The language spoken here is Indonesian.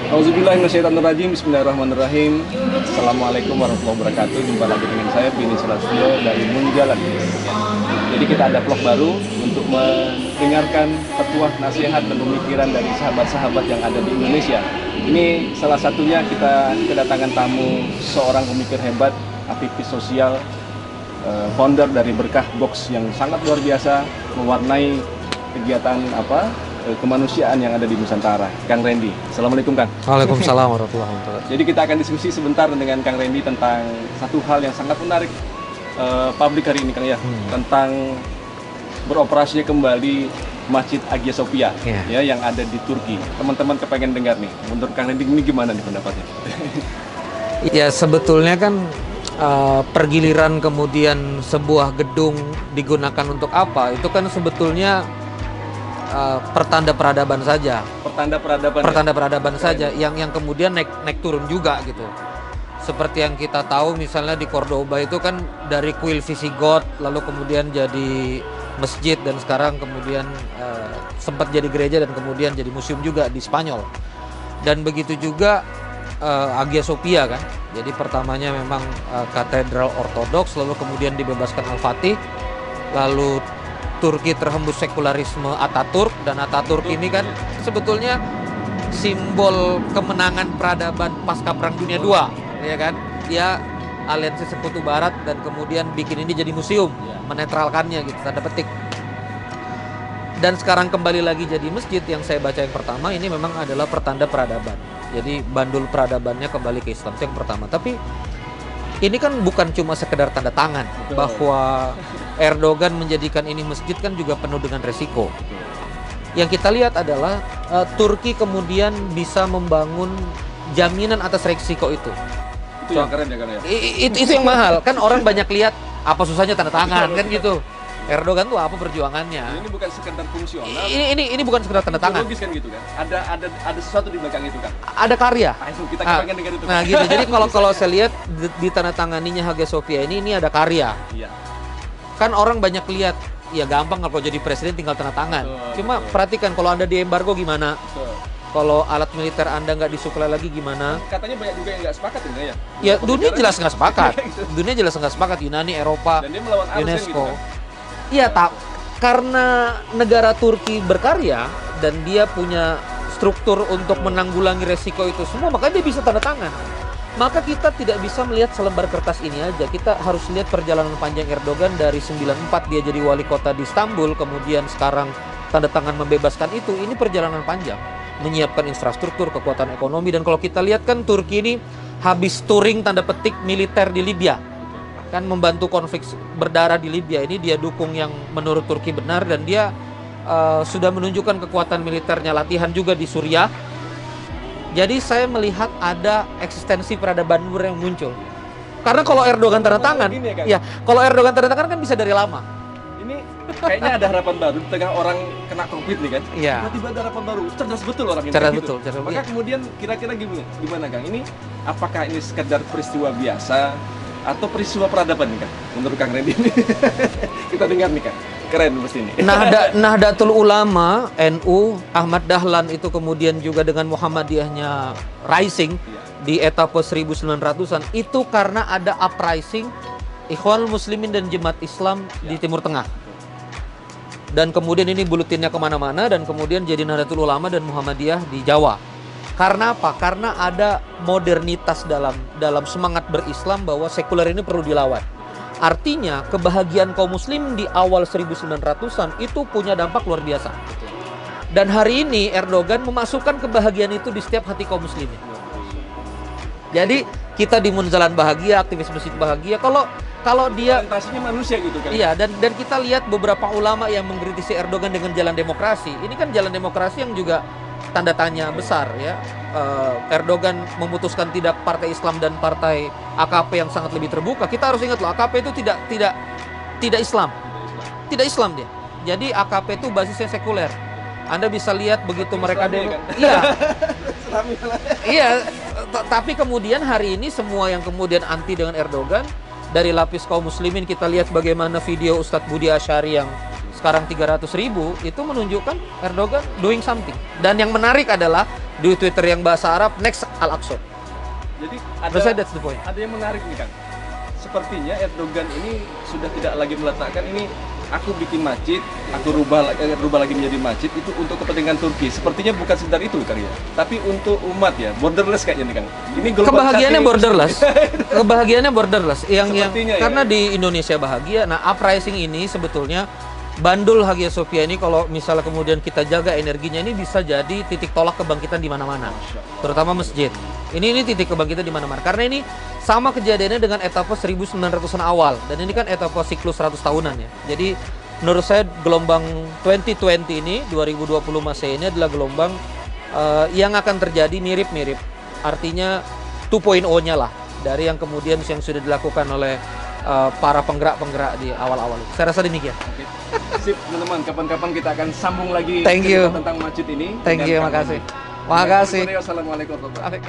Auzubillahiminasyaitonirrajim. Bismillahirrahmanirrahim. Assalamualaikum warahmatullahi wabarakatuh. Jumpa lagi dengan saya Bini Sulastyo dari Munjalan. Jadi kita ada vlog baru untuk mendengarkan petuah, nasihat dan pemikiran dari sahabat-sahabat yang ada di Indonesia. Ini salah satunya kita kedatangan tamu seorang pemikir hebat, aktivis sosial, founder dari Berkah Box yang sangat luar biasa mewarnai kegiatan kemanusiaan yang ada di Nusantara, Kang Randy. Assalamualaikum, Kang. Waalaikumsalam warahmatullahi wabarakatuh. Jadi kita akan diskusi sebentar dengan Kang Randy tentang satu hal yang sangat menarik publik hari ini, Kang, ya, tentang beroperasinya kembali Masjid Hagia Sophia, ya, yang ada di Turki. Teman-teman kepengen dengar nih, menurut Kang Randy ini gimana nih pendapatnya? Ya, sebetulnya kan pergiliran kemudian sebuah gedung digunakan untuk apa, itu kan sebetulnya pertanda peradaban saja. Pertanda peradaban saja yang kemudian naik turun juga gitu. Seperti yang kita tahu misalnya di Cordoba itu kan dari kuil Visigoth lalu kemudian jadi masjid dan sekarang kemudian sempat jadi gereja dan kemudian jadi museum juga di Spanyol. Dan begitu juga Hagia Sophia kan. Jadi pertamanya memang katedral ortodoks lalu kemudian dibebaskan Al-Fatih, lalu Turki terhembus sekularisme Ataturk, dan Ataturk ini kan sebetulnya simbol kemenangan peradaban pasca Perang Dunia II, ya kan? Dia aliansi Sekutu Barat dan kemudian bikin ini jadi museum, menetralkannya gitu, tanda petik. Dan sekarang kembali lagi jadi masjid. Yang saya baca yang pertama ini memang adalah pertanda peradaban. Jadi bandul peradabannya kembali ke Islam, itu yang pertama. Tapi ini kan bukan cuma sekedar tanda tangan. Betul. Bahwa Erdogan menjadikan ini masjid kan juga penuh dengan resiko. Yang kita lihat adalah Turki kemudian bisa membangun jaminan atas resiko itu. Itu yang keren ya, kan, ya? Itu yang mahal. Kan orang banyak lihat apa susahnya tanda tangan kan gitu. Erdogan tuh apa perjuangannya? Ini bukan sekedar fungsional. Ini bukan sekedar tanda tangan. Logis kan gitu kan? Ada sesuatu di belakang itu kan? Ada karya. Kita pengen dengar itu. Nah, gitu. Jadi kalau saya lihat di tanda tanganinya Hagia Sophia ini ada karya. Iya. Kan orang banyak lihat, ya gampang kalau jadi presiden tinggal tanda tangan. Cuma perhatikan kalau Anda di embargo gimana? Kalau alat militer Anda nggak disuplai lagi gimana? Katanya banyak juga yang nggak sepakat ya? Ya, dunia jelas nggak sepakat. Dunia jelas nggak sepakat. Yunani, Eropa, dan dia melawan UNESCO. Gitu, kan? Iya, tak, karena negara Turki berkarya dan dia punya struktur untuk menanggulangi resiko itu semua, makanya dia bisa tanda tangan. Maka kita tidak bisa melihat selembar kertas ini aja. Kita harus lihat perjalanan panjang Erdogan dari 94 dia jadi wali kota di Istanbul, kemudian sekarang tanda tangan membebaskan itu. Ini perjalanan panjang, menyiapkan infrastruktur, kekuatan ekonomi. Dan kalau kita lihat kan Turki ini habis touring tanda petik militer di Libya, kan membantu konflik berdarah di Libya. Ini dia dukung yang menurut Turki benar, dan dia sudah menunjukkan kekuatan militernya, latihan juga di Suriah. Jadi saya melihat ada eksistensi peradaban baru yang muncul. Karena kalau Erdogan tanda tangan, kalau Erdogan tanda tangan kan bisa dari lama. Ini kayaknya ada harapan baru di tengah orang kena COVID nih kan? Iya. Tiba-tiba ada harapan baru. Cerdas betul orang ini. Cerdas gitu. betul. Maka kemudian kira-kira gimana, Kang? Ini apakah ini sekedar peristiwa biasa atau peristiwa peradaban nih, Kang? Menurut Kang Randy ini. Kita dengar nih, Kang. Keren pasti ini. Nahdlatul Ulama, NU, Ahmad Dahlan itu kemudian juga dengan Muhammadiyahnya rising di etapa 1900-an. Itu karena ada uprising Ikhwanul Muslimin dan Jemaat Islam di Timur Tengah. Dan kemudian ini bulutinnya kemana-mana, dan kemudian jadi Nahdlatul Ulama dan Muhammadiyah di Jawa. Karena apa? Karena ada modernitas dalam semangat berislam bahwa sekuler ini perlu dilawan. Artinya kebahagiaan kaum muslim di awal 1900-an itu punya dampak luar biasa. Dan hari ini Erdogan memasukkan kebahagiaan itu di setiap hati kaum muslimin. Jadi kita di Munjalan bahagia, aktivis masjid bahagia. Kalau dia orientasinya manusia gitu kan. Iya, dan kita lihat beberapa ulama yang mengkritisi Erdogan dengan jalan demokrasi. Ini kan jalan demokrasi yang juga tanda tanya besar ya. Erdogan memutuskan tidak partai Islam dan partai AKP yang sangat lebih terbuka. Kita harus ingat loh, AKP itu tidak Islam. Tidak Islam dia. Jadi AKP itu basisnya sekuler. Anda bisa lihat begitu mereka demo. Kan? Iya. Iya, tapi kemudian hari ini semua yang kemudian anti dengan Erdogan dari lapis kaum muslimin, kita lihat bagaimana video Ustadz Budi Asyari yang sekarang 300.000 itu menunjukkan Erdogan doing something. Dan yang menarik adalah di Twitter yang bahasa Arab, next Al-Aqsa. Jadi Menurut saya that's the point. ada yang menarik nih Kang. Sepertinya Erdogan ini sudah tidak lagi meletakkan ini aku bikin masjid, aku rubah lagi menjadi masjid itu untuk kepentingan Turki. Sepertinya bukan sekedar itu Kang ya, tapi untuk umat ya, borderless kayaknya nih Kang. Ini Kebahagiaannya borderless. Kebahagiaannya borderless. Yang Sepertinya ya. karena di Indonesia bahagia. Nah, uprising ini sebetulnya Bandul Hagia Sophia ini kalau misalnya kemudian kita jaga energinya ini bisa jadi titik tolak kebangkitan di mana-mana. Terutama masjid. Ini titik kebangkitan di mana-mana. Karena ini sama kejadiannya dengan etapa 1900-an awal dan ini kan etapa siklus 100 tahunan ya. Jadi menurut saya gelombang 2020 ini 2020 Masehi ini adalah gelombang yang akan terjadi mirip-mirip. Artinya 2.0-nya lah dari yang kemudian yang sudah dilakukan oleh para penggerak-penggerak di awal-awal. Saya rasa demikian. Oke. Sip, teman-teman, kapan-kapan kita akan sambung lagi Thank you. cerita tentang masjid ini. Thank you, dengan Kang makasih. Andi. Makasih. Wassalamualaikum warahmatullahi wabarakatuh.